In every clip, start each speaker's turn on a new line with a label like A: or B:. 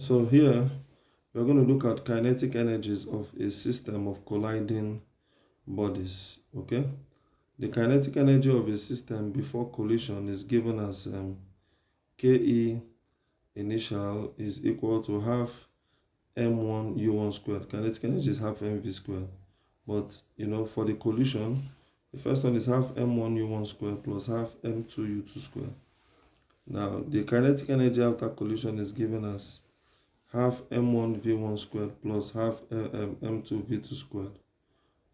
A: So here we're going to look at kinetic energies of a system of colliding bodies. Okay, the kinetic energy of a system before collision is given as Ke initial is equal to half m1 u1 squared. Kinetic energy is half mv squared. But for the collision, the first one is half m1 u1 squared plus half m2 u2 squared. Now the kinetic energy after collision is given as half m1 v1 squared plus half m2 v2 squared.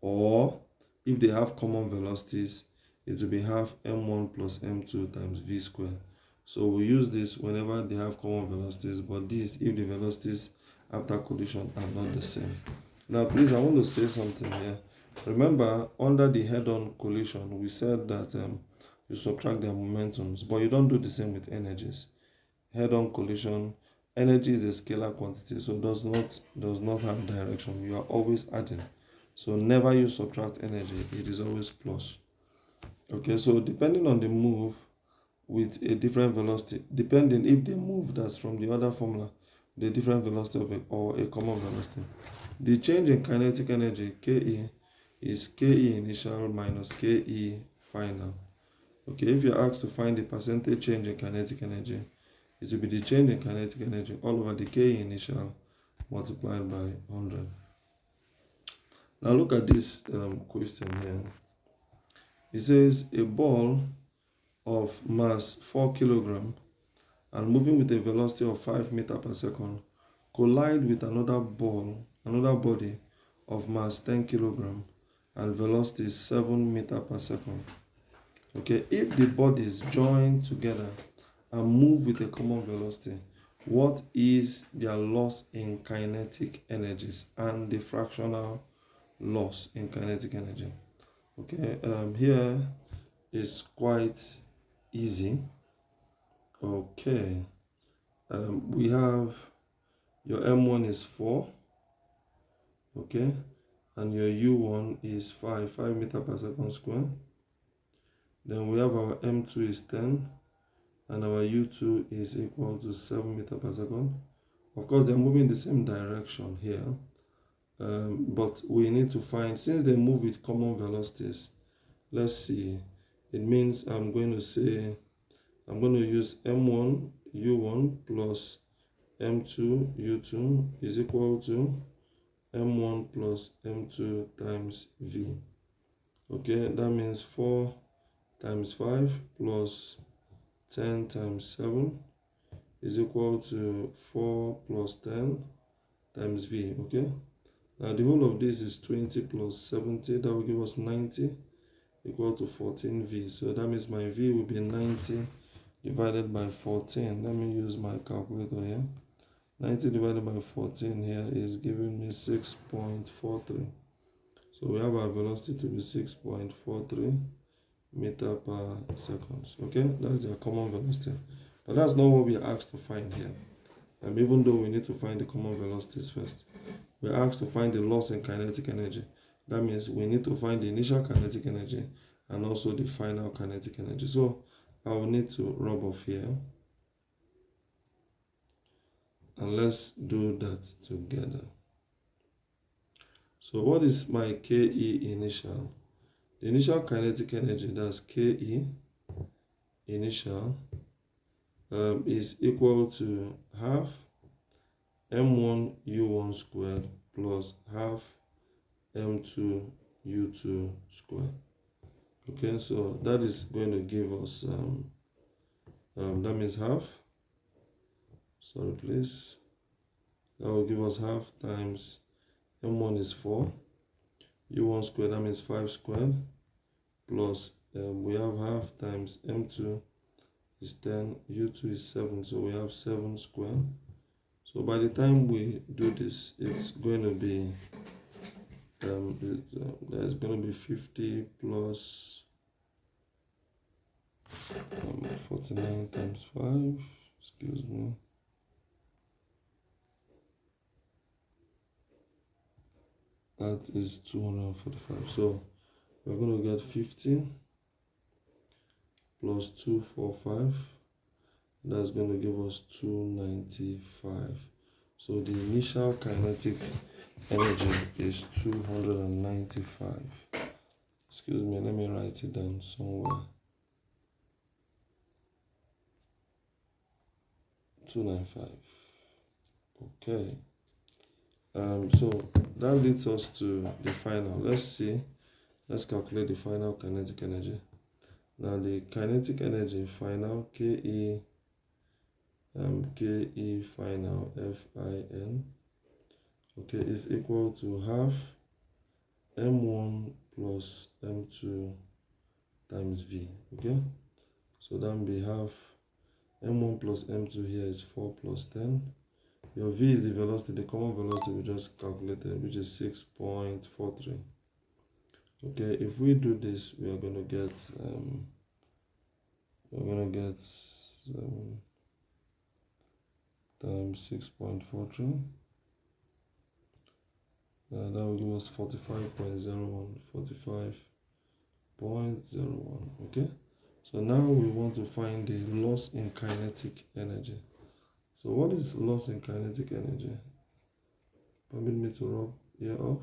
A: Or if they have common velocities, it will be half m1 plus m2 times v squared. So we use this whenever they have common velocities, but this if the velocities after collision are not the same. Now please, I want to say something here. Remember, under the head-on collision, we said that you subtract their momentums, but you don't do the same with energies. Head-on collision, energy is a scalar quantity, so does not have direction. You are always adding. So never you subtract energy, it is always plus. Okay, so depending on the move with a different velocity, depending if they move, that's from the other formula, the different velocity or a common velocity. The change in kinetic energy, Ke, is Ke initial minus Ke final. Okay, if you're asked to find the percentage change in kinetic energy, it will be the change in kinetic energy all over the Ke initial multiplied by 100. Now look at this question here. It says a ball of mass 4 kg and moving with a velocity of 5 meters per second collide with another body of mass 10 kg and velocity 7 meters per second. Okay, if the bodies join together and move with a common velocity, what is their loss in kinetic energies and the fractional loss in kinetic energy? Okay, here is quite easy. Okay, we have your m1 is 4, okay, and your u1 is 5 meters per second square. Then we have our m2 is 10 and our u2 is equal to 7 meters per second. Of course, they're moving in the same direction here, but we need to find, since they move with common velocities, let's see, it means I'm going to use m1 u1 plus m2 u2 is equal to m1 plus m2 times v. Okay, that means 4 times 5 plus 10 times 7 is equal to 4 plus 10 times v. Okay, now the whole of this is 20 plus 70, that will give us 90 equal to 14v. So that means my v will be 90 divided by 14. Let me use my calculator here. 90 divided by 14 here is giving me 6.43. So we have our velocity to be 6.43 meter per second. Okay, that's their common velocity. But that's not what we are asked to find here. Even though we need to find the common velocities first, we're asked to find the loss in kinetic energy. That means we need to find the initial kinetic energy and also the final kinetic energy. So I will need to rub off here. And let's do that together. So what is my Ke initial? The initial kinetic energy, that's Ke initial, is equal to half m1 u1 squared plus half m2 u2 squared. Okay, so that is going to give us that means half, sorry please, that will give us half times m1 is 4 u1 squared, that means 5 squared, plus we have half times m2 is 10, u2 is 7, so we have 7 squared. So by the time we do this, it's going to be there's going to be 50 plus 49 times 5, excuse me, that is 245. So we're going to get 50 plus 245, that's going to give us 295. So the initial kinetic energy is 295. Excuse me, let me write it down somewhere. 295. Okay. So that leads us to the final. Let's calculate the final kinetic energy. Now the kinetic energy final KE final FIN, okay, is equal to half M1 plus M2 times V. Okay, so that will be half M1 plus M2 here is 4 plus 10. Your V is the velocity, the common velocity we just calculated, which is 6.43. Okay, if we do this, we are going to get times 6.43. That will give us 45.01. 45.01. Okay, so now we want to find the loss in kinetic energy. So what is loss in kinetic energy? Permit me to rub here off.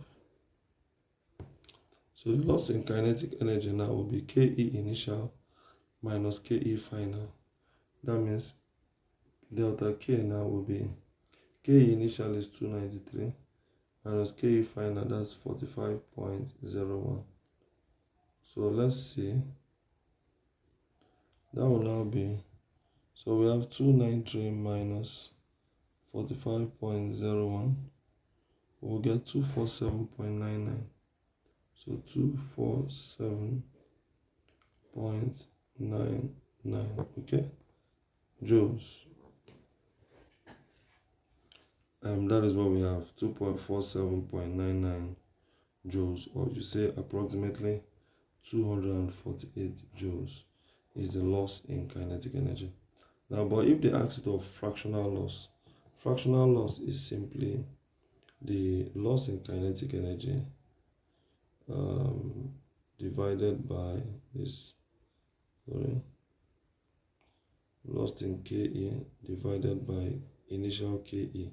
A: So the loss in kinetic energy now will be KE initial minus KE final. That means delta K now will be KE initial is 293 minus KE final, that's 45.01. So let's see. That will now be, so we have 293 minus 45.01. We'll get 247.99. So 247.99, okay, joules. That is what we have, 247.99 joules, or you say approximately 248 joules is the loss in kinetic energy. Now, but if they ask you of fractional loss is simply the loss in kinetic energy divided by this, lost in KE divided by initial KEI.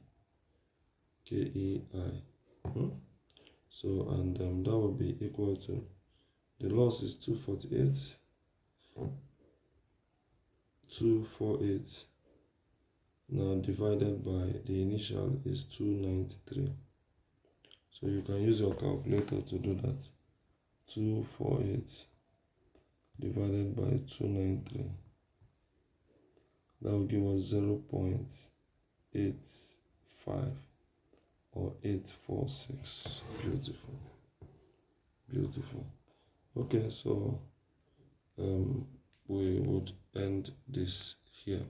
A: So, and that will be equal to, the loss is 248 now divided by the initial is 293. So you can use your calculator to do that. 248 divided by 293, that will give us 0.85 or 846. Beautiful. Okay, so we would end this here.